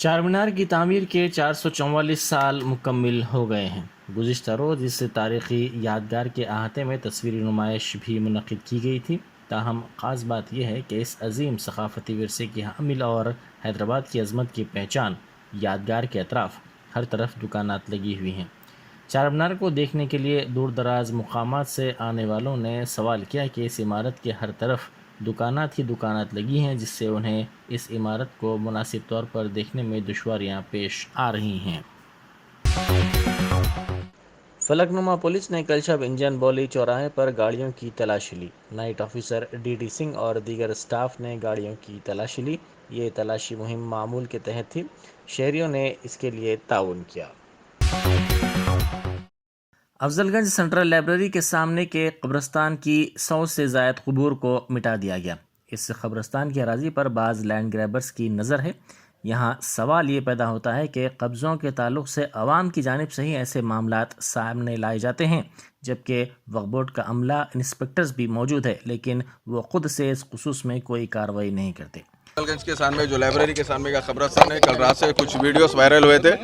چار مینار کی تعمیر کے 444 سال مکمل ہو گئے ہیں۔ گزشتہ روز اس تاریخی یادگار کے احاطے میں تصویری نمائش بھی منعقد کی گئی تھی۔ تاہم خاص بات یہ ہے کہ اس عظیم ثقافتی ورثے کی حامل اور حیدرآباد کی عظمت کی پہچان یادگار کے اطراف ہر طرف دکانات لگی ہوئی ہیں۔ چار مینار کو دیکھنے کے لیے دور دراز مقامات سے آنے والوں نے سوال کیا کہ اس عمارت کے ہر طرف دکانات ہی دکانات لگی ہیں، جس سے انہیں اس عمارت کو مناسب طور پر دیکھنے میں دشواریاں پیش آ رہی ہیں۔ فلک نما پولیس نے کل شب انجن بولی چوراہے پر گاڑیوں کی تلاشی لی۔ Night officer D T Singh اور دیگر سٹاف نے گاڑیوں کی تلاشی لی۔ یہ تلاشی مہم معمول کے تحت تھی۔ شہریوں نے اس کے لیے تعاون کیا۔ افضل گنج سینٹرل لائبریری کے سامنے کے قبرستان کی 100 سے زائد قبور کو مٹا دیا گیا۔ اس قبرستان کی اراضی پر بعض لینڈ گریبرز کی نظر ہے۔ یہاں سوال یہ پیدا ہوتا ہے کہ قبضوں کے تعلق سے عوام کی جانب سے ہی ایسے معاملات سامنے لائے جاتے ہیں، جبکہ وقف بورڈ کا عملہ انسپکٹرز بھی موجود ہے، لیکن وہ خود سے اس خصوص میں کوئی کارروائی نہیں کرتے۔ افضل گنج کے سامنے جو لائبریری کے سامنے کا قبرستان ہے، کل رات سے کچھ ویڈیوز وائرل ہوئے تھے۔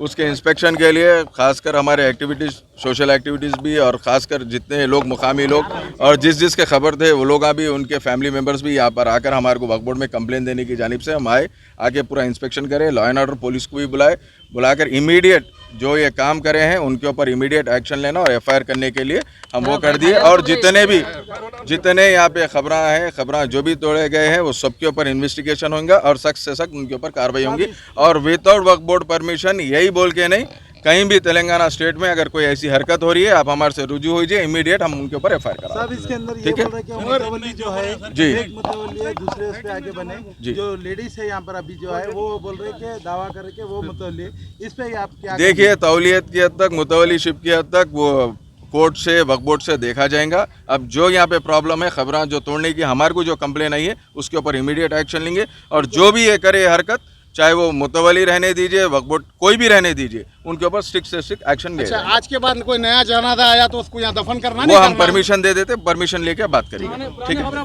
اس کے انسپیکشن کے لیے خاص کر ہمارے ایکٹیویٹیز، سوشل ایکٹیویٹیز بھی، اور خاص کر جتنے لوگ مقامی لوگ اور جس کے خبر تھے وہ لوگ بھی، ان کے فیملی ممبرز بھی یہاں پر آ کر ہمارے کو وقف بورڈ میں کمپلین دینے کی جانب سے ہم آئے، آگے پورا انسپیکشن کرے، لا اینڈ آرڈر پولیس کو بھی بلا کر امیڈیٹ جو یہ کام کرے ہیں ان کے اوپر امیڈیٹ ایکشن لینا اور ایف آئی آر کرنے کے لیے ہم وہ کر دیے۔ اور جتنے یہاں پہ خبراں جو بھی توڑے گئے ہیں وہ سب کے اوپر انویسٹیگیشن ہوگا اور سخت سے سخت ان کے اوپر کارروائی ہوں گی۔ اور ود آؤٹ وقف بورڈ پرمیشن یہی بول کے نہیں، کہیں بھی تلنگانہ اسٹیٹ میں اگر کوئی ایسی حرکت ہو رہی ہے آپ ہمارے سے رجوع ہوئیے، امیڈیٹ ہم ان کے اوپر ایف آئی آر کریں۔ صاحب اس کے اندر یہ بول رہے کہ متولی جو ہے ایک متولی ہے، دوسرے اس پہ آگے بنے، جو لیڈیز ہے یہاں پر ابھی جو ہے وہ بول رہے کہ دعویٰ کر کے وہ متولی ہے، اس پہ آپ کیا؟ دیکھیے، تولیت کی حد تک، متولی شپ کی حد تک وہ کورٹ سے، وقف بورڈ سے دیکھا جائے گا۔ اب جو یہاں پہ پرابلم ہے، خبراں جو توڑنے کی ہمارے کو جو کمپلین آئی ہے اس کے اوپر امیڈیٹ ایکشن لیں گے، اور جو بھی یہ کرے حرکت، چاہے وہ متولی رہنے دیجئے، وقف بورڈ کوئی بھی رہنے دیجئے، ان کے اوپر سٹرکٹ سے سٹرکٹ ایکشن لے گا۔ آج کے بعد کوئی نیا جنازہ آیا تو اس کو یہاں دفن کرنا وہ ہم پرمیشن دے دیتے، پرمیشن لے کے بات کریں گے، ٹھیک ہے۔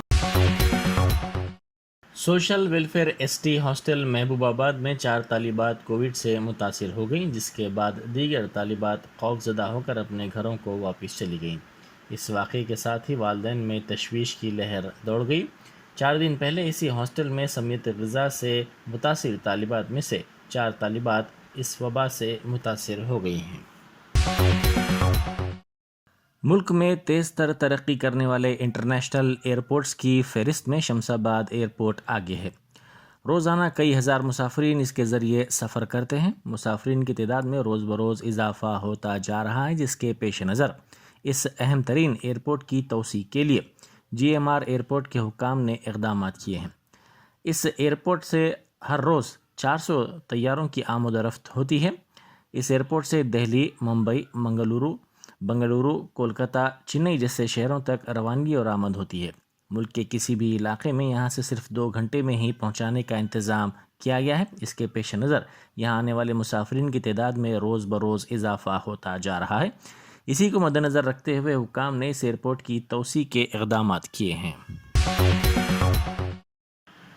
Social welfare S T hostel محبوب آباد میں 4 طالبات کووڈ سے متاثر ہو گئیں، جس کے بعد دیگر طالبات خوف زدہ ہو کر اپنے گھروں کو واپس چلی گئیں۔ اس واقعے کے ساتھ ہی والدین میں تشویش کی لہر دوڑ گئی۔ 4 دن پہلے اسی ہاسٹل میں سمیت غذا سے متاثر طالبات میں سے 4 طالبات اس وبا سے متاثر ہو گئی ہیں۔ ملک میں تیز تر ترقی کرنے والے انٹرنیشنل ایئرپورٹس کی فہرست میں شمس آباد ایئرپورٹ آگے ہے۔ روزانہ کئی ہزار مسافرین اس کے ذریعے سفر کرتے ہیں۔ مسافرین کی تعداد میں روز بروز اضافہ ہوتا جا رہا ہے، جس کے پیش نظر اس اہم ترین ایئرپورٹ کی توسیع کے لیے جی ایم آر ایئرپورٹ کے حکام نے اقدامات کیے ہیں۔ اس ایئرپورٹ سے ہر روز 400 طیاروں کی آمد و رفت ہوتی ہے۔ اس ایئرپورٹ سے دہلی، ممبئی، بنگلورو، کولکتہ، چنئی جیسے شہروں تک روانگی اور آمد ہوتی ہے۔ ملک کے کسی بھی علاقے میں یہاں سے صرف 2 گھنٹے میں ہی پہنچانے کا انتظام کیا گیا ہے۔ اس کے پیش نظر یہاں آنے والے مسافرین کی تعداد میں روز بروز اضافہ ہوتا جا رہا ہے۔ اسی کو مد نظر رکھتے ہوئے حکام نے اس ایئرپورٹ کی توسیع کے اقدامات کیے ہیں۔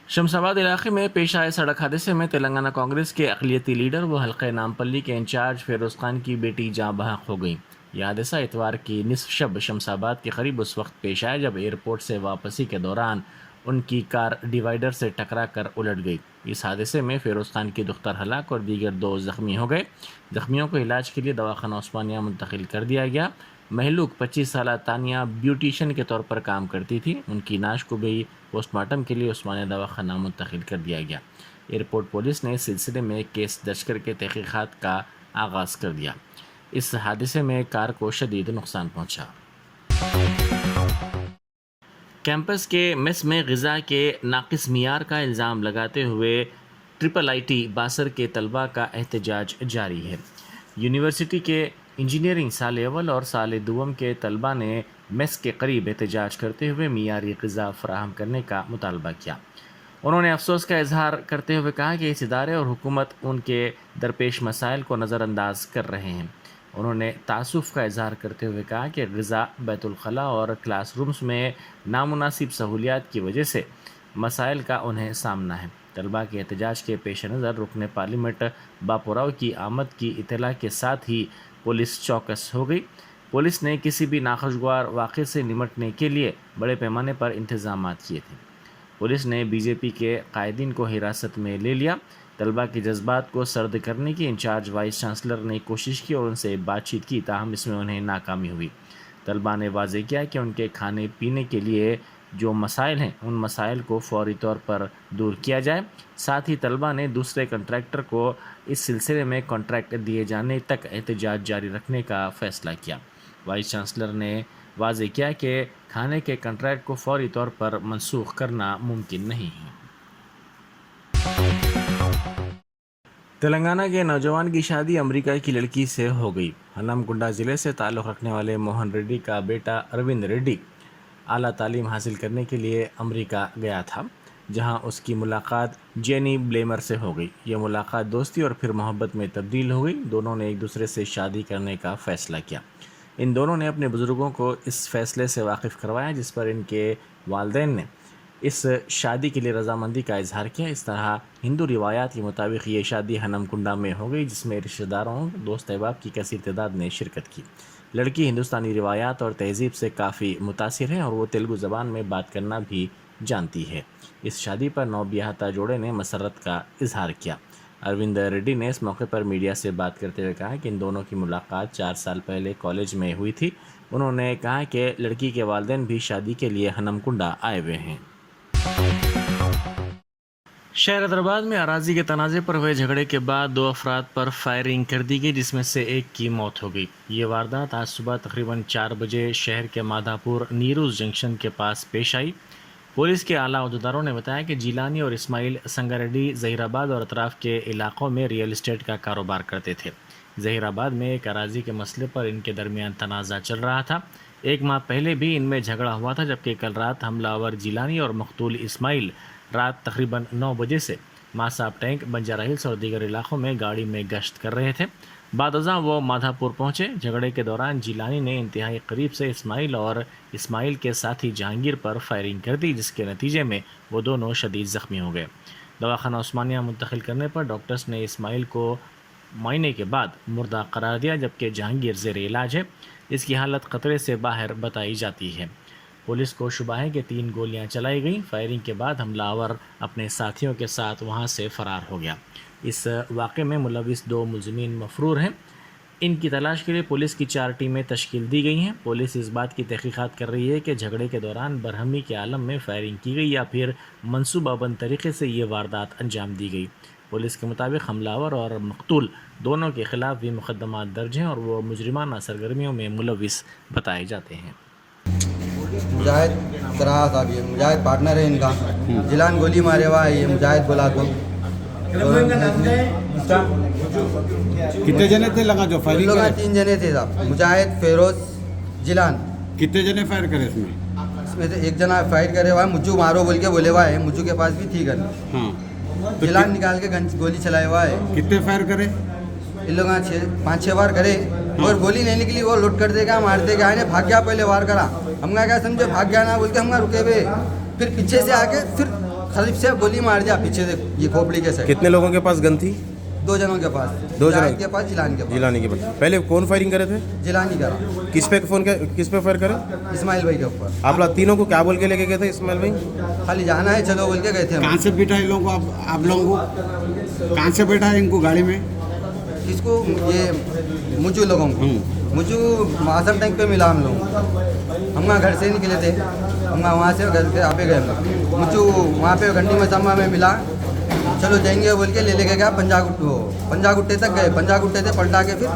شمس آباد علاقے میں پیش آئے سڑک حادثے میں تلنگانہ کانگریس کے اقلیتی لیڈر و حلقہ نامپلی کے انچارج فیروز خان کی بیٹی جاں بحق ہو گئی۔ یہ حادثہ اتوار کی نصف شب شمس آباد کے قریب اس وقت پیش آیا جب ایئرپورٹ سے واپسی کے دوران ان کی کار ڈیوائیڈر سے ٹکرا کر الٹ گئی۔ اس حادثے میں فیروز خان کی دختر ہلاک اور دیگر 2 زخمی ہو گئے۔ زخمیوں کو علاج کے لیے دواخانہ عثمانیہ منتقل کر دیا گیا۔ مہلوک 25 سالہ تانیہ بیوٹیشین کے طور پر کام کرتی تھی۔ ان کی نعش کو بھی پوسٹ مارٹم کے لیے عثمانیہ دواخانہ منتقل کر دیا گیا۔ ایئرپورٹ پولیس نے اس سلسلے میں کیس درج کر کے تحقیقات کا آغاز کر دیا۔ اس حادثے میں کار کو شدید نقصان پہنچا۔ کیمپس کے میس میں غذا کے ناقص معیار کا الزام لگاتے ہوئے IIIT باسر کے طلباء کا احتجاج جاری ہے۔ یونیورسٹی کے انجینئرنگ سال اول اور سال دوم کے طلباء نے میس کے قریب احتجاج کرتے ہوئے معیاری غذا فراہم کرنے کا مطالبہ کیا۔ انہوں نے افسوس کا اظہار کرتے ہوئے کہا کہ اس ادارے اور حکومت ان کے درپیش مسائل کو نظر انداز کر رہے ہیں۔ انہوں نے تأسف کا اظہار کرتے ہوئے کہا کہ غذا، بیت الخلاء اور کلاس رومز میں نامناسب سہولیات کی وجہ سے مسائل کا انہیں سامنا ہے۔ तलबा के एहतजाज के पेश नज़र रुकन पार्लियामेंट बापुराव की आमद की इतला के साथ ही पुलिस चौकस हो गई। पुलिस ने किसी भी नाखुशगवार वाक़े से निपटने के लिए बड़े पैमाने पर इंतजाम किए थे। पुलिस ने बीजेपी के कायदीन को हिरासत में ले लिया। तलबा के जज्बात को सर्द करने की इंचार्ज वाइस चांसलर ने कोशिश की और उनसे बातचीत की, ताहम इसमें उन्हें नाकामी हुई। तलबा ने वाज़ेह किया कि उनके खाने पीने के लिए जो मसाइल हैं उन मसाइल को फौरी तौर पर दूर किया जाए। साथ ही तलबा ने दूसरे कॉन्ट्रैक्टर को इस सिलसिले में कॉन्ट्रैक्ट दिए जाने तक एहतजाज जारी रखने का फ़ैसला किया। वाइस चांसलर ने वाज़ेह किया कि खाने के कॉन्ट्रैक्ट को फौरी तौर पर मनसूख करना मुमकिन नहीं है। तेलंगाना के नौजवान की शादी अमेरिका की लड़की से हो गई। हनमकुंडा ज़िले से ताल्लुक़ रखने वाले मोहन रेड्डी का बेटा अरविंद रेड्डी आला तालीम हासिल करने के लिए अमेरिका गया था, जहां उसकी मुलाकात जेनी ब्लेमर से हो गई। यह मुलाकात दोस्ती और फिर मोहब्बत में तब्दील हो गई। दोनों ने एक दूसरे से शादी करने का फ़ैसला किया। इन दोनों ने अपने बुज़ुर्गों को इस फ़ैसले से वाकिफ़ करवाया, जिस पर इनके वालिदैन ने इस शादी के लिए रजामंदी का इजहार किया। इस तरह हिंदू रिवायात के मुताबिक ये शादी हनमकुंडा में हो गई, जिसमें रिश्तेदारों, दोस्त अहबाब की कसीर तादाद ने शिरकत की। लड़की हिंदुस्तानी रिवायात और तहज़ीब से काफ़ी मुतासिर है और वो तेलुगु ज़बान में बात करना भी जानती है। इस शादी पर नौबियाहता जोड़े ने मसरत का इजहार किया। अरविंद रेड्डी ने इस मौके पर मीडिया से बात करते हुए कहा कि इन दोनों की मुलाकात 4 साल पहले कॉलेज में हुई थी। उन्होंने कहा कि लड़की के वालिदैन भी शादी के लिए हनमकुंडा आए हुए हैं। शहर हैदराबाद में अराजी के तनाज़े पर हुए झगड़े के बाद 2 अफराद पर फायरिंग कर दी गई, जिसमें से एक की मौत हो गई। ये वारदात आज सुबह तकरीबन 4 बजे शहर के माधापुर नीरूज़ जंक्शन के पास पेश आई। पुलिस के आला अहदेदारों ने बताया कि जिलानी और इस्माइल संगारेड्डी ज़हीराबाद और अतराफ़ के इलाकों में रियल इस्टेट का कारोबार करते थे। ज़हीराबाद में एक अराजी के मसले पर इनके दरमियान तनाज़ा चल रहा था। 1 माह पहले भी इनमें झगड़ा हुआ था, जबकि कल रात हमलावर जिलानी और मकतूल इस्माइल रात तकरीबन 9 बजे से मासाब टैंक, बंजारा हिल्स और दीगर इलाकों में गाड़ी में गश्त कर रहे थे। बादअज़ां वो माधापुर पहुंचे। झगड़े के दौरान जिलानी ने इंतहाई करीब से इस्माइल और इस्माइल के साथी जहांगीर पर फायरिंग कर दी, जिसके नतीजे में वो दोनों शदीद ज़ख्मी हो गए। दवाखाना उस्मानिया मुंतकिल करने पर डॉक्टर्स ने इस्माइल को मायने के बाद मुर्दा करार दिया, जबकि जहांगीर ज़ेर इलाज है। इसकी हालत खतरे से बाहर बताई जाती है। पुलिस को शुबा है कि 3 गोलियां चलाई गईं। फायरिंग के बाद हमलावर अपने साथियों के साथ वहां से फ़रार हो गया। इस वाक़े में मुलविस 2 मुलज़िमीन मफरूर हैं। इनकी तलाश के लिए पुलिस की 4 टीमें तश्कील दी गई हैं। पुलिस इस बात की तहक़ीक़ात कर रही है कि झगड़े के दौरान बरहमी के आलम में फायरिंग की गई या फिर मनसूबाबंद तरीके से ये वारदात अंजाम दी गई। पुलिस के मुताबिक हमलावर और मकतूल दोनों के ख़िलाफ़ भी मुक़दमात दर्ज हैं और वो मुजरिमाना सरगर्मियों में मुलविस बताए जाते हैं। मुजाहिद कराहा साहब, ये मुजाहिद पार्टनर है इनका। जिलान गोली मारे हुआ है, ये मुजाहिद बोला तो। कितने जने थे लगा जो फायरिंग लोग करे? 3 जने थे साहब, मुजाहिद, फेरोज, जिलान। कितने जने फायर करे इसमें? इसमें से एक जना फाइट करे हुआ है, मुज्जू मारो बोल के बोले हुआ है। मुज्जू के पास भी थी गन। हाँ, तो जिलान निकाल के गोली चलाया हुआ है। कितने फायर करे? इन लोग 5-6 बार करे और गोली नहीं निकली। वो लूट कर देगा, मार देगा। आने भाग गया, पहले वार करा। हमका क्या समझे, भाग गया ना बोल के हमका रुके हुए। फिर पीछे से आके फिर खलीफ से गोली मार दिया पीछे से, ये खोपड़ी के साइड। कितने लोगों के पास गन थी? 2 जनों के पास, 2 जनों के पास, जिलान के पास। जिलानी के पास। पहले कौन फायरिंग करे थे? जिलानी करा। किस पे फायर करे? इस्माइल भाई के ऊपर। आप लोग तीनों को क्या बोल के लेके गए थे इस्माइल भाई? खाली जाना है चलो बोल के गए थे हम। कहाँ से बैठा है लोगों को? आप लोगों को कहाँ से बैठा है इनको गाड़ी में? किसको? ये मुझू लोगों को। मुझू मासम टैंक पे मिला हम लोग। हम घर से निकले थे, हम वहाँ से घर के आपे गए। मुझू वहाँ पे घंटी मसम्मा में मिला। चलो जाएंगे बोल के लेके गया पंजागुट्टे तक गए। पंजागुट्टे से पलटा के फिर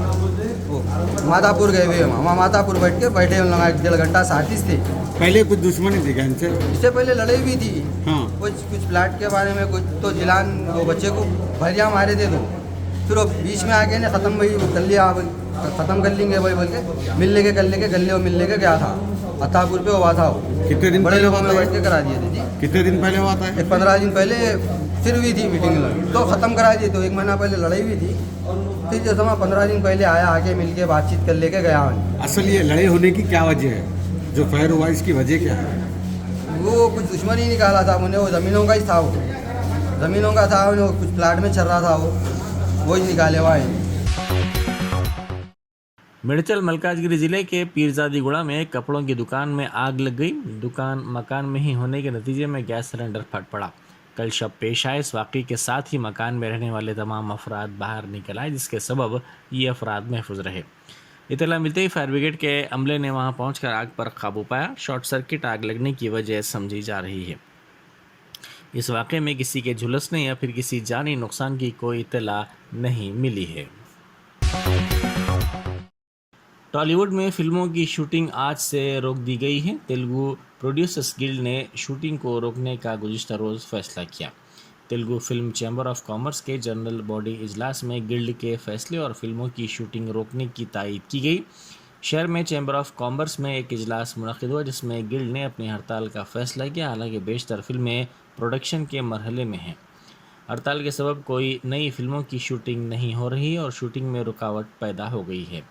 वो माधापुर गए हुए। वहाँ माधापुर बैठे हम लोग 1.5 घंटा साथी थे। पहले कुछ दुश्मनी थी क्या इनसे? इससे पहले लड़ाई भी थी। हाँ, कुछ फ्लैट के बारे में, कुछ तो जिलान वो बच्चे को भरिया मारे थे। तो फिर वो बीच में आके ने ख़त्म भाई कर लिया, ख़त्म कर लेंगे भाई बोल के मिलने के गले वो मिलने के गया था। अतापुर पे हुआ था वो। कितने दिन बड़े पहले लोगों हुआ में था? बैठ के करा दिए थे जी। कितने दिन पहले हुआ था? 15 दिन पहले फिर हुई थी मीटिंग, तो ख़त्म करा दी। तो 1 महीना पहले लड़ाई हुई थी। फिर जैसे मैं 15 दिन पहले आया, आके मिल के बातचीत कर लेके गया। असल ये लड़ाई होने की क्या वजह है? जो फायर हुआ इसकी वजह क्या है? वो कुछ दुश्मनी निकाला था उन्हें, वो ज़मीनों का ही था। वो ज़मीनों का था, वो कुछ प्लाट में चल रहा था, वो ही निकाले हुआ है। मिर्चल मलकाजगिरी जिले के पीरजादीगुड़ा में कपड़ों की दुकान में आग लग गई। दुकान मकान में ही होने के नतीजे में गैस सिलेंडर फट पड़ा। कल शब पेश आए। इस वाक़े के साथ ही मकान में रहने वाले तमाम अफराद बाहर निकल आए, जिसके सबब ये अफराद महफूज रहे। इत्तला मिलते ही फायर ब्रिगेड के अमले ने वहां पहुंचकर आग पर काबू पाया। शॉर्ट सर्किट आग लगने की वजह समझी जा रही है। इस वाक़े में किसी के झुलसने या फिर किसी जानी नुकसान की कोई इत्तला नहीं मिली है। टॉलीवुड में फिल्मों की शूटिंग आज से रोक दी गई है। तेलुगु प्रोड्यूसर्स गिल्ड ने शूटिंग को रोकने का गुज़िश्ता रोज़ फैसला किया। Telugu film chamber of commerce के जनरल बॉडी इजलास में गिल्ड के फैसले और फिल्मों की शूटिंग रोकने की तायीद की गई। शहर में चैम्बर ऑफ कॉमर्स में एक इजलास मुनक़िद हुआ, जिसमें गिल्ड ने अपनी हड़ताल का फैसला किया। हालांकि बेशतर फिल्में प्रोडक्शन के मरहले में हैं। हड़ताल के सबब कोई नई फिल्मों की शूटिंग नहीं हो रही और शूटिंग में रुकावट पैदा हो गई है।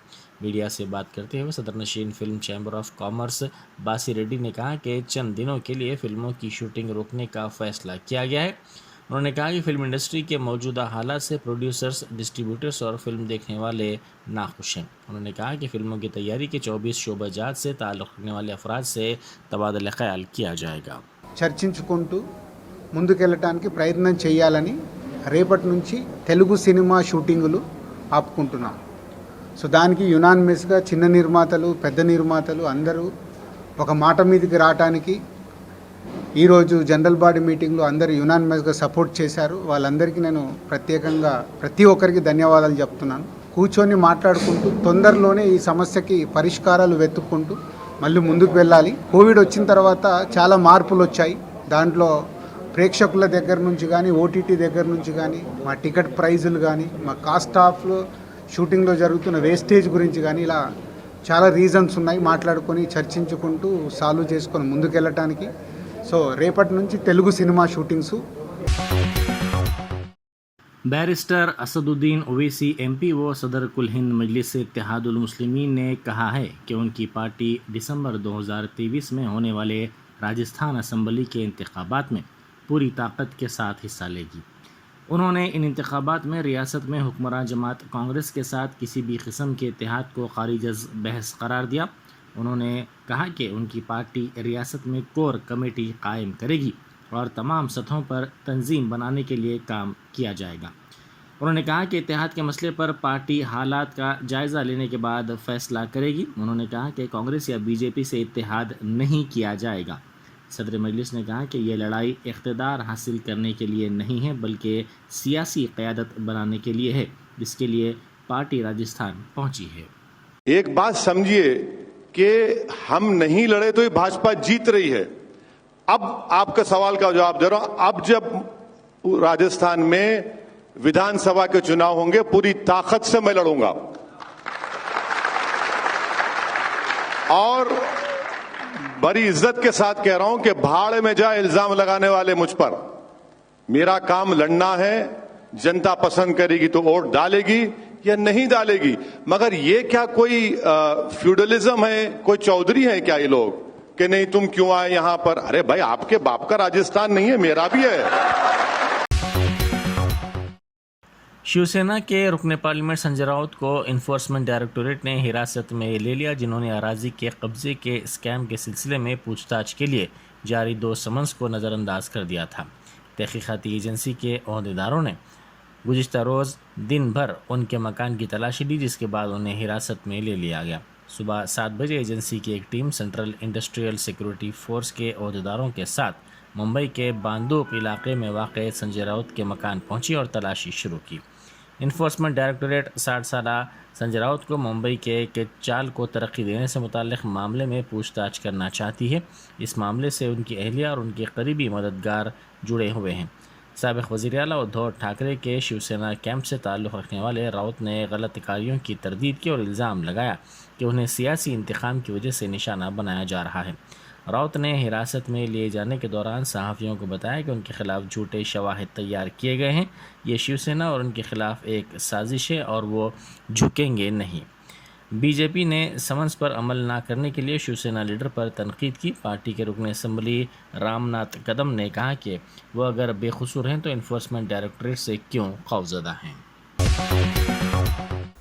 मीडिया से बात करते हुए सदरनशीन फिल्म चैम्बर ऑफ कॉमर्स बासी रेड्डी ने कहा कि चंद दिनों के लिए फिल्मों की शूटिंग रोकने का फैसला किया गया है। उन्होंने कहा कि फिल्म इंडस्ट्री के मौजूदा हालात से प्रोड्यूसर्स, डिस्ट्रीब्यूटर्स और फिल्म देखने वाले नाखुश हैं। उन्होंने कहा कि फिल्मों की तैयारी के 24 शोबाजात से ताल्लुक़ रखने वाले अफराद से तबादला ख्याल किया जाएगा। చర్చించుకుంటూ ముందుకెళ్ళటానికి ప్రయత్నం చేయాలని రేపటి నుంచి తెలుగు సినిమా షూటింగులు ఆపుకుంటున్నాం. సో దానికి యునానిమస్గా చిన్న నిర్మాతలు, పెద్ద నిర్మాతలు అందరూ ఒక మాట మీదకి రావడానికి ఈరోజు జనరల్ బాడీ మీటింగ్లో అందరూ యునానిమస్గా సపోర్ట్ చేశారు. వాళ్ళందరికీ నేను ప్రత్యేకంగా ప్రతి ఒక్కరికి ధన్యవాదాలు చెప్తున్నాను. కూర్చొని మాట్లాడుకుంటూ తొందరలోనే ఈ సమస్యకి పరిష్కారాలు వెతుక్కుంటూ మళ్ళీ ముందుకు వెళ్ళాలి. కోవిడ్ వచ్చిన తర్వాత చాలా మార్పులు వచ్చాయి. దాంట్లో ప్రేక్షకుల దగ్గర నుంచి కానీ, ఓటీటీ దగ్గర నుంచి కానీ, మా టికెట్ ప్రైజులు కానీ, మా కాస్ట్ ఆఫ్ షూటింగ్లో జరుగుతున్న వేస్టేజ్ గురించి కానీ, ఇలా చాలా రీజన్స్ ఉన్నాయి. మాట్లాడుకొని చర్చించుకుంటూ సాల్వ్ చేసుకొని ముందుకెళ్ళటానికి. సో రేపటి నుంచి Telugu cinema shootings. Barrister Asaduddin Owaisi MP व सदर कुल हिंद मजलिस इत्तेहादुल मुस्लिमीन ने कहा है कि उनकी पार्टी दिसंबर 2023 में होने वाले राजस्थान असम्बली के इंतखाबात में पूरी ताकत के साथ हिस्सा लेगी। उन्होंने इन इंतखाबात में रियासत में हुक्मरान जमात कांग्रेस के साथ किसी भी किस्म के इत्तेहाद को खारिज अज़ बहस करार दिया। उन्होंने कहा कि उनकी पार्टी रियासत में कोर कमेटी कायम करेगी और तमाम सतहों पर तंजीम बनाने के लिए काम किया जाएगा। उन्होंने कहा कि इत्तेहाद के मसले पर पार्टी हालात का जायज़ा लेने के बाद फैसला करेगी। उन्होंने कहा कि कांग्रेस या बीजेपी से इत्तेहाद नहीं किया जाएगा। सदर मजलिस ने कहा कि ये लड़ाई इख्तिदार हासिल करने के लिए नहीं है, बल्कि सियासी क़यादत बनाने के लिए है, जिसके लिए पार्टी राजस्थान पहुंची है। एक बात समझिए कि हम नहीं लड़े तो ये भाजपा जीत रही है। अब आपका सवाल का जवाब दे रहा हूं। अब जब राजस्थान में विधानसभा के चुनाव होंगे, पूरी ताकत से मैं लड़ूंगा और बड़ी इज्जत के साथ कह रहा हूं कि भाड़ में जाए इल्जाम लगाने वाले मुझ पर। मेरा काम लड़ना है। जनता पसंद करेगी तो वोट डालेगी या नहीं डालेगी। मगर ये क्या कोई फ्यूडलिज्म है, कोई चौधरी है क्या ये लोग कि नहीं तुम क्यों आए यहां पर? अरे भाई, आपके बाप का राजस्थान नहीं है, मेरा भी है। शिवसेना के रुकने पार्लियामेंट संजय राउत को इन्फोर्समेंट डायरेक्टोरेट ने हिरासत में ले लिया, जिन्होंने अराजी के कब्जे के स्कैम के सिलसिले में पूछताछ के लिए जारी 2 समन्स को नज़रअंदाज कर दिया था। तहकीकाती एजेंसी के अहदेदारों ने गुज़िश्ता रोज़ दिन भर उनके मकान की तलाशी ली, जिसके बाद उन्हें हिरासत में ले लिया गया। सुबह 7 बजे एजेंसी की एक team central industrial security force के अहदेदारों के साथ मुंबई के बांदूप इलाके में वाक़ संजय राउत के मकान पहुंची और तलाशी शुरू की। इन्फोर्समेंट डायरेक्टोरेट 60 साला संजय राउत को मुंबई के चाल को तरक्की देने से मुताल्लिक़ मामले में पूछताछ करना चाहती है। इस मामले से उनकी अहलिया और उनके करीबी मददगार जुड़े हुए हैं। साबिक़ वज़ीर आला उद्धव ठाकरे के शिवसेना कैंप से ताल्लुक़ रखने वाले राउत ने गलत कार्यों की तरदीद की और इल्ज़ाम लगाया कि उन्हें सियासी इंतकाम की वजह से निशाना बनाया जा रहा है। राउत ने हिरासत में लिए जाने के दौरान सहाफ़ियों को बताया कि उनके खिलाफ झूठे शवाहिद तैयार किए गए हैं। ये शिवसेना और उनके खिलाफ एक साजिश है और वो झुकेंगे नहीं। बीजेपी ने समन्स पर अमल न करने के लिए शिवसेना लीडर पर तनकीद की। पार्टी के रुकन असम्बली रामनाथ कदम ने कहा कि वह अगर बेकसूर हैं तो इन्फोर्समेंट डायरेक्टरेट से क्यों खौफजदा हैं।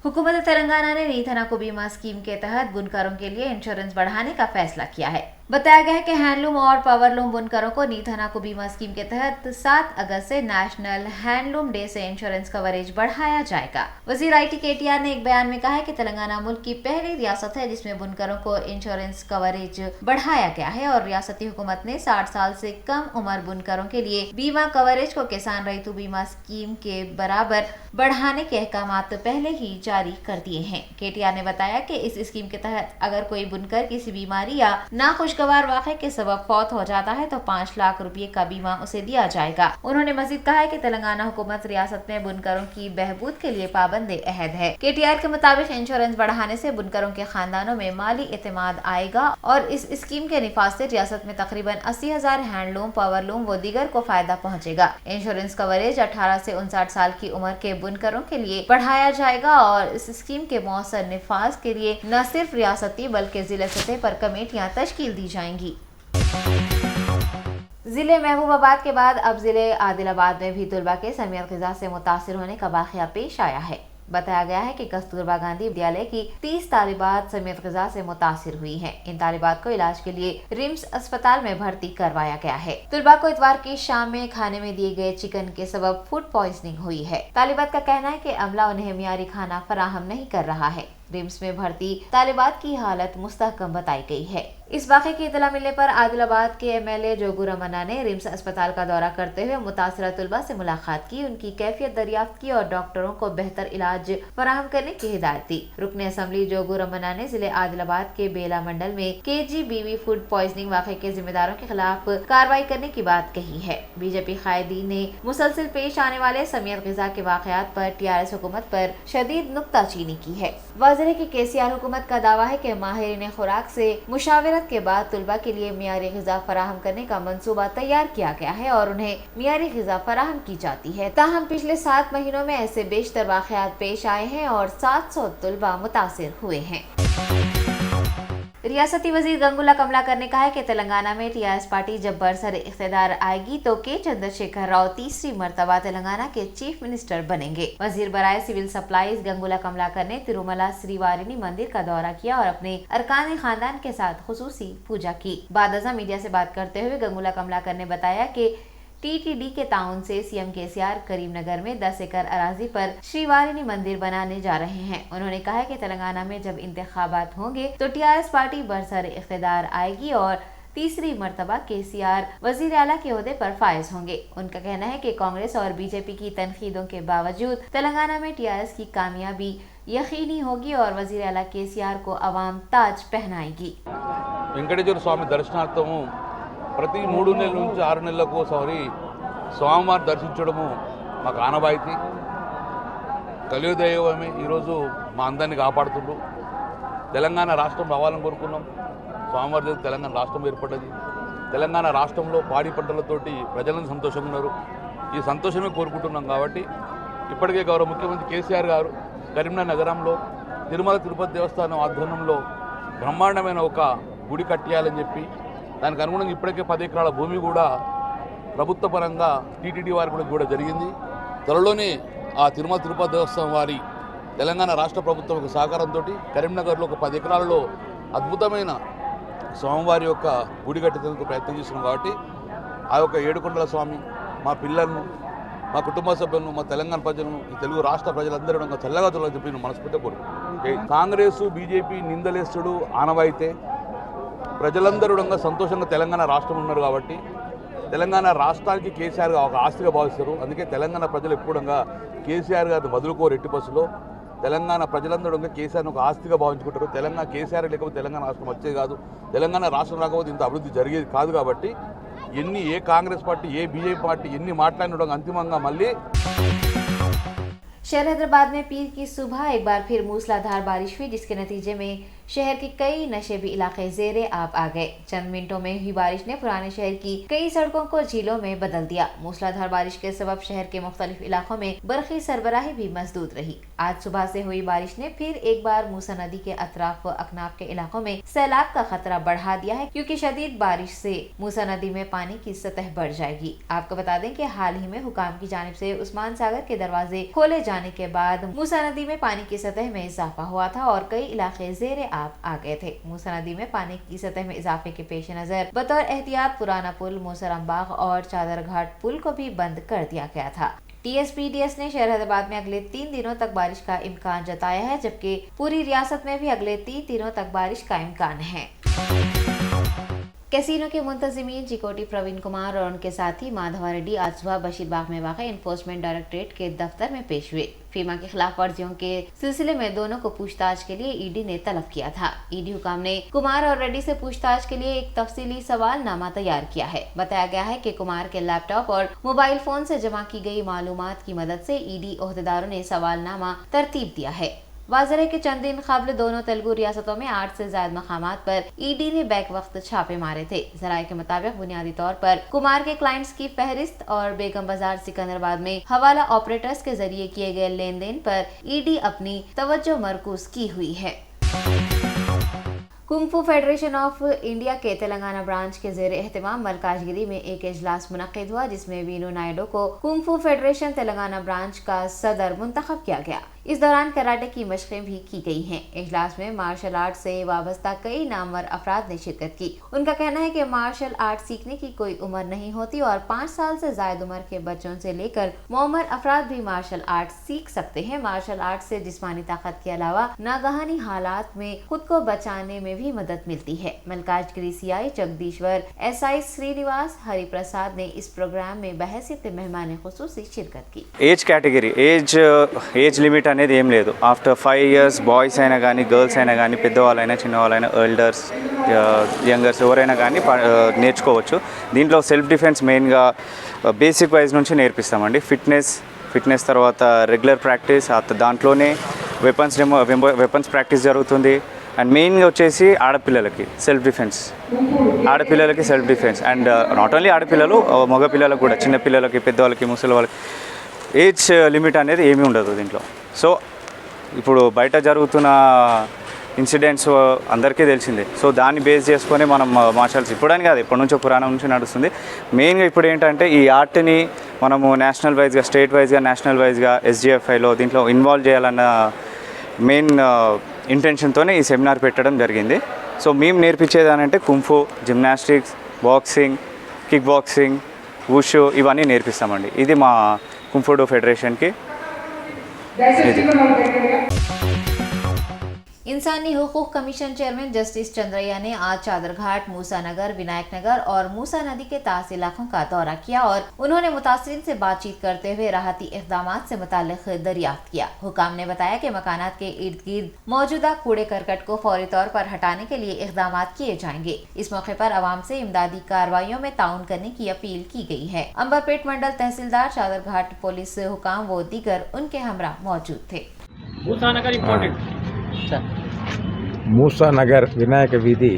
हुकूमत तेलंगाना ने नीथना को बीमा स्कीम के तहत बुनकरों के लिए इंश्योरेंस बढ़ाने का फैसला किया है। बताया गया है कि हैंडलूम और पावरलूम बुनकरों को नीथना को बीमा स्कीम के तहत 7 अगस्त से नेशनल हैंडलूम डे से इंश्योरेंस कवरेज बढ़ाया जाएगा। वजीर IT KTR ने एक बयान में कहा है कि तेलंगाना मुल्क की पहली रियासत है जिसमें बुनकरों को इंश्योरेंस कवरेज बढ़ाया गया है और रियासती हुकूमत ने 60 साल से कम उम्र बुनकरों के लिए बीमा कवरेज को किसान रैतु बीमा स्कीम के बराबर बढ़ाने के अहकामात पहले ही जारी कर दिए हैं। KTR ने बताया कि इस स्कीम के तहत अगर कोई बुनकर किसी बीमारी या नाखुशगवार वाक़े के सबब फौत हो जाता है तो 5 लाख रुपए का बीमा उसे दिया जाएगा। उन्होंने मजीद कहा है कि तेलंगाना हुकूमत रियासत में बुनकरों की बहबूद के लिए पाबंद अहद है। KTR के मुताबिक इंश्योरेंस बढ़ाने से बुनकरों के खानदानों में माली एतमाद आएगा और इस स्कीम के निफाज से रियासत में तकरीबन 80,000 हैंडलूम, पावरलूम व दीगर को फायदा पहुँचेगा। इंश्योरेंस कवरेज 18 से 59 साल की उम्र के बुनकरों के लिए बढ़ाया जाएगा और इस स्कीम के मौसर निफाज के लिए न सिर्फ रियासती बल्कि जिला सतह पर कमेटियां तश्कील दी जाएंगी। जिले महबूबाबाद के बाद अब जिले आदिलाबाद में भी तलबा के समियत ग़िज़ा से मुतासिर होने का वाक़या पेश आया है। बताया गया है कि कस्तूरबा गांधी विद्यालय की 30 तालिबात समियत ग़िज़ा से मुतासिर हुई हैं। इन तालिबात को इलाज के लिए रिम्स अस्पताल में भर्ती करवाया गया है। तलबा को इतवार की शाम में खाने में दिए गए चिकन के सबब फूड पॉइजनिंग हुई है। तालिबात का कहना है कि अमला उन्हें मियारी खाना फराहम नहीं कर रहा है। रिम्स में भर्ती तालिबात की हालत मुस्तहकम बताई गई है। इस वाक़े की इतला मिलने पर आदिलाबाद के MLA जोगू रमन्ना ने रिम्स अस्पताल का दौरा करते हुए मुतासरा तलबा से मुलाकात की, उनकी कैफियत दरियाफ्त की और डॉक्टरों को बेहतर इलाज फराहम करने की हिदायत दी। रुकने असम्बली जोगू रमन्ना ने जिले आदिलाबाद के बेला मंडल में KGBV फूड पॉइजनिंग वाक़े के जिम्मेदारों के खिलाफ कार्रवाई करने की बात कही है। बीजेपी कायदीन ने मुसलसल पेश आने वाले समियत ग़िज़ा के वाक़यात पर TRS हुकूमत पर शदीद नुक्ताचीनी की है। वाज़ेह है कि KCR हुकूमत का दावा है कि माहिरीन खुराक से मुशावरत के बाद तलबा के लिए मियारी ग़िज़ा फराहम करने का मंसूबा तैयार किया गया है और उन्हें मियारी ग़िज़ा फराहम की जाती है। ताहम पिछले 7 महीनों में ऐसे बेशतर वाक़यात पेश आए हैं और 700 तलबा मुतासिर हुए हैं। रियासती वजीर गंगुला कमलाकर ने कहा है कि तेलंगाना में TRS पार्टी जब बरसर इख्तिदार आएगी तो K चंद्रशेखर राव तीसरी मर्तबा तेलंगाना के चीफ मिनिस्टर बनेंगे। वजीर बराए सिविल सप्लाईज गंगुला कमलाकर ने तिरुमला श्रीवारिनी मंदिर का दौरा किया और अपने अरकान खानदान के साथ खुसूसी पूजा की। बाद अज़ा मीडिया से बात करते हुए गंगुला कमलाकर ने बताया कि TTD के ताउन से CM KCR करीमनगर में 10 एकड़ अराजी पर श्रीवारिनी मंदिर बनाने जा रहे हैं। उन्होंने कहा कि तेलंगाना में जब इंतखाबात होंगे तो TRS पार्टी बरसर इख्तिदार आएगी और तीसरी मर्तबा KCR वजीर आला के ओहदे पर फायज होंगे। उनका कहना है कि कांग्रेस और बीजेपी की तनकीदों के बावजूद तेलंगाना में TRS की कामयाबी यकीनी होगी और वजीर आला KCR को अवाम ताज पहनाएगी। వెంకటేశ్వర స్వామి దర్శనార్థము ప్రతి 3 నెలల నుంచి 6 నెలలకు ఒకసారి స్వామివారిని దర్శించడము మాకు ఆనవాయితీ. కలియుగదైవమే ఈరోజు మా అందరినీ కాపాడుతుండ్రు. తెలంగాణ రాష్ట్రం రావాలని కోరుకున్నాం. స్వామివారి దగ్గర తెలంగాణ రాష్ట్రం ఏర్పడ్డది. తెలంగాణ రాష్ట్రంలో పాడి పంటలతోటి ప్రజలను సంతోషంగా ఉన్నారు. ఈ సంతోషమే కోరుకుంటున్నాం. కాబట్టి ఇప్పటికే గౌరవ ముఖ్యమంత్రి కేసీఆర్ గారు కరీంనగర్ నగరంలో తిరుమల తిరుపతి దేవస్థానం ఆధ్వర్యంలో బ్రహ్మాండమైన ఒక గుడి కట్టియాలని చెప్పి దానికి అనుగుణంగా ఇప్పటికే 10 ఎకరాల భూమి కూడా ప్రభుత్వ పరంగా TTD వారికి కూడా జరిగింది. త్వరలోనే ఆ తిరుమల తిరుపతి దేవస్థానం వారి తెలంగాణ రాష్ట్ర ప్రభుత్వం యొక్క సహకారంతో కరీంనగర్లో ఒక 10 ఎకరాల్లో అద్భుతమైన స్వామివారి యొక్క గుడి కట్టేందుకు ప్రయత్నం చేస్తున్నాం. కాబట్టి ఆ యొక్క ఏడుకొండల స్వామి మా పిల్లలను, మా కుటుంబ సభ్యులను, మా తెలంగాణ ప్రజలను, ఈ తెలుగు రాష్ట్ర ప్రజలందరూ చల్లగా చూడాలని చెప్పి నేను మనస్ఫూర్తిగా కోరుకుంటున్నాను. కాంగ్రెస్ బీజేపీ నిందలేస్తుడు ఆనవాయితే. ప్రజలందరూ సంతోషంగా తెలంగాణ రాష్ట్రం ఉన్నారు కాబట్టి తెలంగాణ రాష్ట్రానికి కేసీఆర్ ఒక ఆస్తిగా భావిస్తారు. అందుకే తెలంగాణ ప్రజలు ఎప్పుడు కేసీఆర్ గారిని వదులుకోరు. ఎట్టి బస్సులో తెలంగాణ ప్రజలందరూ కేసీఆర్ని ఒక ఆస్తిగా భావించుకుంటారు. తెలంగాణ కేసీఆర్ లేకపోతే తెలంగాణ రాష్ట్రం వచ్చేది కాదు. తెలంగాణ రాష్ట్రం రాకపోతే ఇంత అభివృద్ధి జరిగేది కాదు. కాబట్టి ఏ కాంగ్రెస్ పార్టీ, ఏ బీజేపీ పార్టీ ఎన్ని మాట్లాడిన అంతిమంగా మళ్ళీ शहर हैदराबाद में पीर की सुबह एक बार फिर मूसलाधार बारिश हुई जिसके नतीजे में शहर के कई नशेबी इलाके ज़ेरे आब आ गए। चंद मिनटों में हुई बारिश ने पुराने शहर की कई सड़कों को झीलों में बदल दिया। मूसलाधार बारिश के सबब शहर के मुख्तलिफ इलाकों में बरक़ी सरबराही भी मसदूद रही। आज सुबह से हुई बारिश ने फिर एक बार मूसा नदी के अतराफ व अकनाफ के इलाकों में सैलाब का खतरा बढ़ा दिया है, क्योंकि शदीद बारिश से मूसा नदी में पानी की सतह बढ़ जाएगी। आपको बता दें कि हाल ही में हुकाम की जानिब से उस्मान सागर के दरवाजे खोले जाने के बाद मूसा नदी में पानी की सतह में इजाफा हुआ था और कई इलाके ज़ेरे आब आ गए थे। मूसा नदी में पानी की सतह में इजाफे के पेश नजर बतौर एहतियात पुराना पुल, मोसराम बाग और चादर घाट पुल को भी बंद कर दिया गया था। TSPDS ने शहर हैदराबाद में अगले 3 दिनों तक बारिश का इम्कान जताया है, जबकि पूरी रियासत में भी अगले 3 दिनों तक बारिश का इम्कान है। कैसीनो के मुंतजिमीन चिकोटी प्रवीण कुमार और उनके साथी माधवा रेड्डी आज सुबह बशीरबाग में वाक़ इन्फोर्समेंट डायरेक्टरेट के दफ्तर में पेश हुए। फीमा की खिलाफ वर्जियों के सिलसिले में दोनों को पूछताछ के लिए ईडी ने तलब किया था। ईडी हुकाम ने कुमार और रेड्डी से पूछताछ के लिए एक तफसीली सवालनामा तैयार किया है। बताया गया है कि कुमार के लैपटॉप और मोबाइल फोन से जमा की गई मालूमात की मदद से ईडी ओहदेदारों ने सवालनामा तरतीब दिया है। वाज़ेह है कि चंद दिन कबल दोनों तेलुगु रियासतों में 8 से ज्यादा मकामात पर ईडी ने बैक वक्त छापे मारे थे। ज़राए के मुताबिक बुनियादी तौर पर कुमार के क्लाइंट्स की फहरिस्त और बेगम बाजार सिकंदराबाद में हवाला ऑपरेटर्स के जरिए किए गए लेन देन पर ईडी अपनी तवज्जो मरकूज की हुई है। कुंग फू फेडरेशन ऑफ इंडिया के तेलंगाना ब्रांच के ज़ेरे एहतमाम मलकाजगिरी में एक इजलास मुनक्किद हुआ, जिसमें वीनू नायडू को कुंग फू फेडरेशन तेलंगाना ब्रांच का सदर मुंतखब किया गया। इस दौरान कराटे की मशक़ें भी की गई हैं। इजलास में मार्शल आर्ट से वाबस्ता कई नामवर अफराद ने शिरकत की। उनका कहना है कि मार्शल आर्ट सीखने की कोई उम्र नहीं होती और 5 साल से ज़ायद उम्र के बच्चों से लेकर मुअम्मर अफराद भी मार्शल आर्ट सीख सकते हैं। मार्शल आर्ट से जिस्मानी ताकत के अलावा नागहानी हालात में खुद को बचाने में भी मदद मिलती है। मलकाजगिरी CI जगदीश्वर SI श्रीनिवास हरिप्रसाद ने इस प्रोग्राम में बहैसियत मेहमान खुसूसी शिरकत की। ఏజ్ కేటగిరీ ఏజ్ లిమిట్ అనేది ఏం లేదు. ఆఫ్టర్ 5 years బాయ్స్ అయినా కానీ గర్ల్స్ అయినా కానీ పెద్దవాళ్ళైనా చిన్నవాళ్ళైనా ఎల్డర్స్ యంగర్స్ ఎవరైనా కానీ నేర్చుకోవచ్చు. దీంట్లో సెల్ఫ్ డిఫెన్స్ మెయిన్గా బేసిక్ వైజ్ నుంచి నేర్పిస్తామండి. ఫిట్నెస్ తర్వాత రెగ్యులర్ ప్రాక్టీస్, దాంట్లోనే వెపన్స్ ప్రాక్టీస్ జరుగుతుంది. అండ్ మెయిన్గా వచ్చేసి ఆడపిల్లలకి self defence and not only ఆడపిల్లలు, మగపిల్లలకు కూడా, చిన్నపిల్లలకి, పెద్దవాళ్ళకి, ముసలి వాళ్ళకి ఏజ్ లిమిట్ అనేది ఏమీ ఉండదు దీంట్లో. సో ఇప్పుడు బయట జరుగుతున్న ఇన్సిడెంట్స్ అందరికీ తెలిసిందే. సో దాన్ని బేస్ చేసుకొని మనం మార్షల్స్ ఇప్పుడని కాదు, ఎప్పటి నుంచో పురాణం నుంచి నడుస్తుంది. మెయిన్గా ఇప్పుడు ఏంటంటే ఈ ఆర్ట్ని మనము నేషనల్ వైజ్గా, స్టేట్ వైజ్గా, నేషనల్ వైజ్గా SGFIలో దీంట్లో ఇన్వాల్వ్ చేయాలన్న మెయిన్ ఇంటెన్షన్తోనే ఈ సెమినార్ పెట్టడం జరిగింది. సో మేము నేర్పించేది అంటే kung fu, gymnastics, boxing, kick boxing, wushu ఇవన్నీ నేర్పిస్తామండి. ఇది మా కుంఫు ఫెడరేషన్ की। इंसानी हुकूक कमीशन चेयरमैन जस्टिस चंद्रैया ने आज चादरघाट, मूसा नगर, विनायक नगर और मूसा नदी के तास इलाकों का दौरा किया और उन्होंने मुतासिरीन से बातचीत करते हुए राहती इक़दामात से मुताल्लिक़ दरियाफ्त किया। हुकाम ने बताया कि मकानात के इर्द गिर्द मौजूदा कूड़े करकट को फौरी तौर पर हटाने के लिए इक़दामात किए जाएंगे। इस मौके पर आवाम से इमदादी कार्रवाइयों में ताउन करने की अपील की गई है। अंबरपेट मंडल तहसीलदार, चादरघाट पुलिस हुकाम व दीगर उनके हमरा मौजूद थे। మూసా నగర్ వినాయక వీధి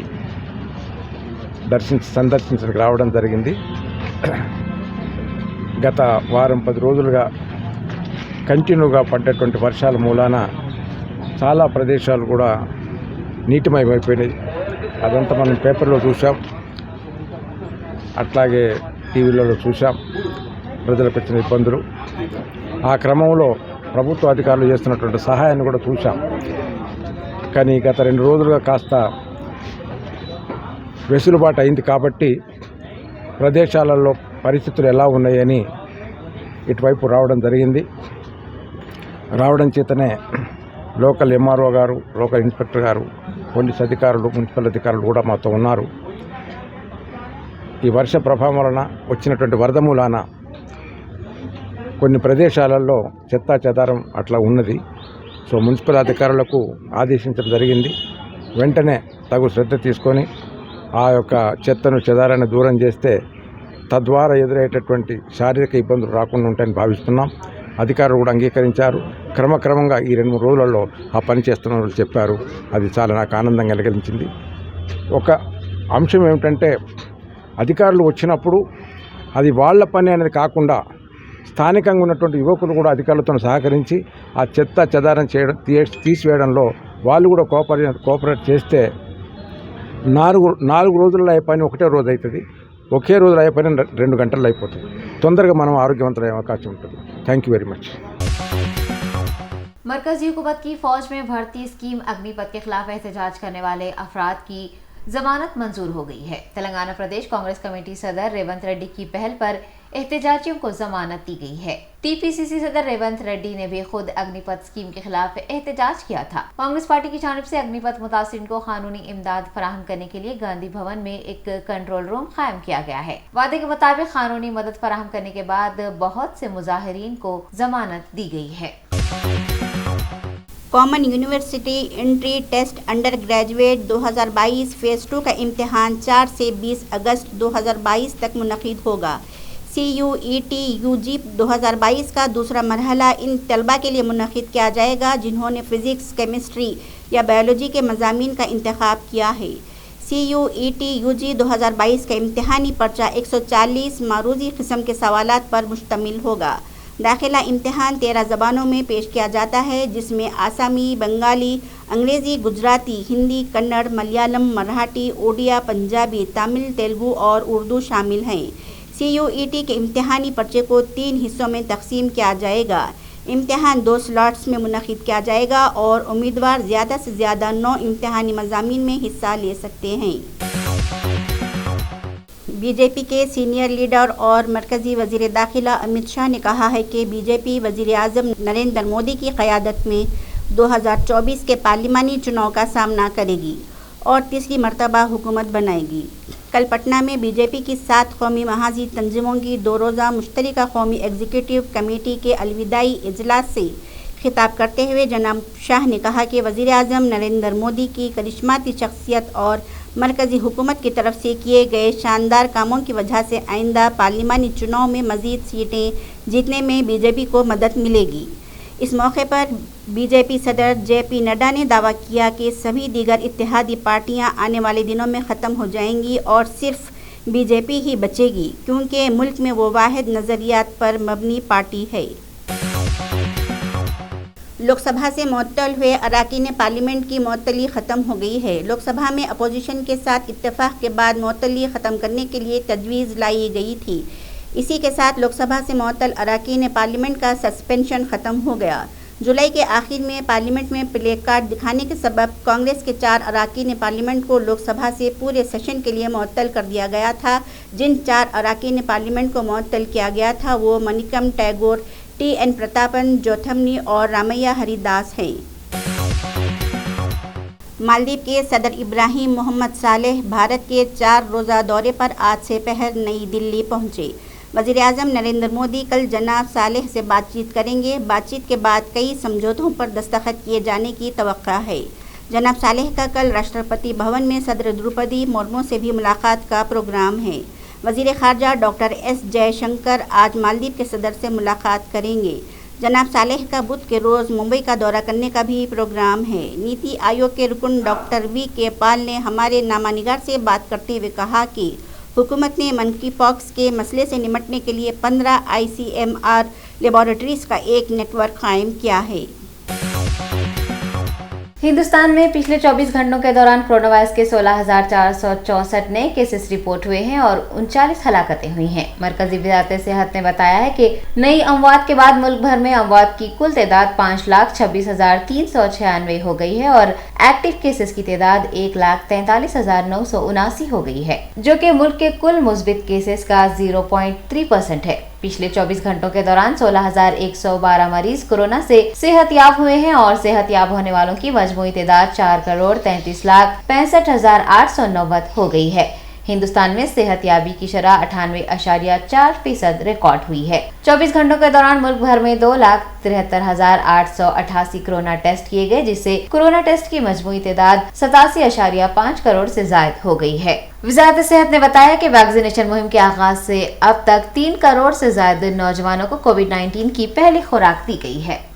సందర్శించడానికి రావడం జరిగింది. గత వారం 10 రోజులుగా కంటిన్యూగా పడ్డటువంటి వర్షాల మూలాన చాలా ప్రదేశాలు కూడా నీటిమయమైపోయినాయి. అదంతా మనం పేపర్లో చూసాం, అట్లాగే టీవీలలో చూసాం ప్రజలకు వచ్చిన ఇబ్బందులు. ఆ క్రమంలో ప్రభుత్వ అధికారులు చేస్తున్నటువంటి సహాయాన్ని కూడా చూసాం. కానీ గత 2 రోజులుగా కాస్త వెసులుబాటు అయింది కాబట్టి ప్రదేశాలలో పరిస్థితులు ఎలా ఉన్నాయని ఇటువైపు రావడం జరిగింది. రావడం చేతనే లోకల్ MRO గారు, లోకల్ ఇన్స్పెక్టర్ గారు, పోలీస్ అధికారులు, మున్సిపల్ అధికారులు కూడా మాతో ఉన్నారు. ఈ వర్ష ప్రభావం వలన వచ్చినటువంటి వరద మూలాన కొన్ని ప్రదేశాలలో చెత్తా చెదారం అట్లా ఉన్నది. సో మున్సిపల్ అధికారులకు ఆదేశించడం జరిగింది. వెంటనే తగు శ్రద్ధ తీసుకొని ఆ యొక్క చెత్తను చెదారాన్ని దూరం చేస్తే తద్వారా ఎదురయ్యేటటువంటి శారీరక ఇబ్బందులు రాకుండా ఉంటాయని భావిస్తున్నాం. అధికారులు కూడా అంగీకరించారు. క్రమక్రమంగా ఈ 2-3 రోజులలో ఆ పని చేస్తున్న వాళ్ళు చెప్పారు. అది చాలా నాకు ఆనందం కలిగించింది. ఒక అంశం ఏమిటంటే అధికారులు వచ్చినప్పుడు అది వాళ్ళ పని అనేది కాకుండా స్థానికంగా ఉన్నటువంటి యువకులు కూడా అధికారులతో సహకరించి ఆ చెత్త చెదారం తీసివేయడంలో వాళ్ళు కూడా కోఆపరేట్ చేస్తే 4 రోజుల్లో అయ్యే పని ఒకటే రోజు అవుతుంది. ఒకే రోజులో అయ్యే పని 2 గంటల్లో అయిపోతుంది. తొందరగా మనం ఆరోగ్యవంతులయ్యే అవకాశం ఉంటుంది. Thank you very much. मरकजी हुकूमत की फौज में भर्ती स्कीम अग्निपथ के खिलाफ एहतजाज करने वाले अफराद की जमानत मंजूर हो गई है। तेलंगाना प्रदेश कांग्रेस कमेटी सदर रेवंत रेड्डी की पहल पर एहतजाजियों को जमानत दी गई है। टीपीसीसी सदर रेवंत रेड्डी ने भी खुद अग्निपथ स्कीम के खिलाफ एहतजाज किया था। कांग्रेस पार्टी की जानिब से अग्निपथ मुतासिरीन को कानूनी इमदाद फराहम करने के लिए गांधी भवन में एक कंट्रोल रूम कायम किया गया है। वादे के मुताबिक कानूनी मदद फराहम करने के बाद बहुत से मुजाहिरीन को जमानत दी गई है। Common university entry test undergraduate 2022 phase 2 का इम्तिहान 4 से 20 अगस्त 2022 तक मुनक़िद होगा। CUET UG 2022 का दूसरा मरहला इन तलबा के लिए मुनक़िद किया जाएगा जिन्होंने फ़िज़िक्स, केमिस्ट्री या बायोलॉजी के मज़ामीन का इंतखाब किया है। CUET UG 2022 का इम्तिहानी पर्चा 140 मारूज़ी किस्म के सवालात पर मुश्तमिल होगा। दाखिला इम्तिहान 13 ज़बानों में पेश किया जाता है जिसमें आसामी, बंगाली, अंग्रेज़ी, गुजराती, हिंदी, कन्नड़, मलयालम, मराठी, ओडिया, पंजाबी, तमिल, तेलुगु और उर्दू शामिल हैं। CUET के इम्तिहानी पर्चे को 3 हिस्सों में तकसीम किया जाएगा। इम्तिहान 2 स्लॉट्स में मुनक़िद किया जाएगा और उम्मीदवार ज़्यादा से ज़्यादा 9 इम्तिहानी मज़ामीन में हिस्सा ले सकते हैं। बीजेपी के सीनियर लीडर और मरकज़ी वज़ीर दाखिला अमित शाह ने कहा है कि बीजेपी वज़ीर आज़म नरेंद्र मोदी की क़यादत में 2024 के पार्लिमानी चुनाव का सामना करेगी और तीसरी मरतबा हुकूमत बनाएगी। कल पटना में बीजेपी की 7 कौमी महाजी तंजीमों की 2 रोज़ा मुश्तरका कौमी एग्जीक्यूटिव कमेटी के अलविदाई इजलास से खिताब करते हुए जनाब शाह ने कहा कि वज़ीर आज़म नरेंद्र मोदी की करिश्माती शख्सियत और मरकज़ी हुकूमत की तरफ से किए गए शानदार कामों की वजह से आइंदा पार्लिमानी चुनाव में मज़ीद सीटें जीतने में बीजेपी को मदद मिलेगी। इस मौके पर बीजेपी सदर JP नड्डा ने दावा किया कि सभी दीगर इत्तेहादी पार्टियां आने वाले दिनों में ख़त्म हो जाएंगी और सिर्फ बीजेपी ही बचेगी क्योंकि मुल्क में वो वाहिद नज़रियात पर मबनी पार्टी है। लोकसभा से मुअत्तल हुए अरकान पार्लियामेंट की मुअत्तली ख़त्म हो गई है। लोकसभा में अपोजिशन के साथ इत्तेफाक के बाद मुअत्तली ख़त्म करने के लिए तजवीज़ लाई गई थी। इसी के साथ लोकसभा से मुअत्तल अरकान पार्लियामेंट का सस्पेंशन ख़त्म हो गया। जुलाई के आखिर में पार्लियामेंट में प्ले कार्ड दिखाने के सबब कांग्रेस के 4 अरकान पार्लियामेंट को लोकसभा से पूरे सेशन के लिए मुअत्तल कर दिया गया था। जिन 4 अरकान पार्लियामेंट को मुअत्तल किया गया था वो मनिकम टैगोर, TN प्रतापन, जोथमनी और रामैया हरिदास हैं। मालदीव के सदर इब्राहिम मोहम्मद सालेह भारत के 4 रोज़ा दौरे पर आज से पहर नई दिल्ली पहुँचे। वज़ीर आज़म नरेंद्र मोदी कल जनाब सालेह से बातचीत करेंगे। बातचीत के बाद कई समझौतों पर दस्तखत किए जाने की तवक्का है। जनाब सालेह का कल राष्ट्रपति भवन में सदर द्रौपदी मुर्मू से भी मुलाकात का प्रोग्राम है। वज़ीर ख़ारजा डॉक्टर S जयशंकर आज मालदीव के सदर से मुलाकात करेंगे। जनाब सालेह का बुध के रोज़ मुंबई का दौरा करने का भी प्रोग्राम है। नीति आयोग के रुकन डॉक्टर V.K. पाल ने हमारे नामानिगार से बात करते हुए कहा कि हुकूमत ने मंकी पॉक्स के मसले से निपटने के लिए 15 ICMR लेबॉरेटरीज़ का एक नेटवर्क कायम किया है। हिंदुस्तान में पिछले 24 घंटों के दौरान कोरोना वायरस के 16,464 नए केसेस रिपोर्ट हुए हैं और 39 हलाकतें हुई हैं। मरकजी वज़ारत सेहत ने बताया है कि नई अमवात के बाद मुल्क भर में अमवात की कुल तादाद 5,26,396 हो गई है और एक्टिव केसेस की तादाद 1,43,979 हो गई है, जो कि मुल्क के कुल मुस्बित केसेस का 0.3% है। पिछले 24 घंटों के दौरान 16,112 मरीज कोरोना से सेहतयाब हुए हैं और सेहतयाब होने वालों की मजमूई तादाद 4,33,65,890 हो गई है। हिंदुस्तान में सेहतयाबी की शरह 98.4% रिकॉर्ड हुई है। 24 घंटों के दौरान मुल्क भर में 2,73,888 कोरोना टेस्ट किए गए, जिससे कोरोना टेस्ट की मजमूई तादाद 87.5 करोड़ से जायद हो गई है। वजारत सेहत ने बताया कि वैक्सीनेशन मुहिम के आगाज से अब तक 3 करोड़ से ज्यादा नौजवानों को कोविड-19 की पहली खुराक दी गई है।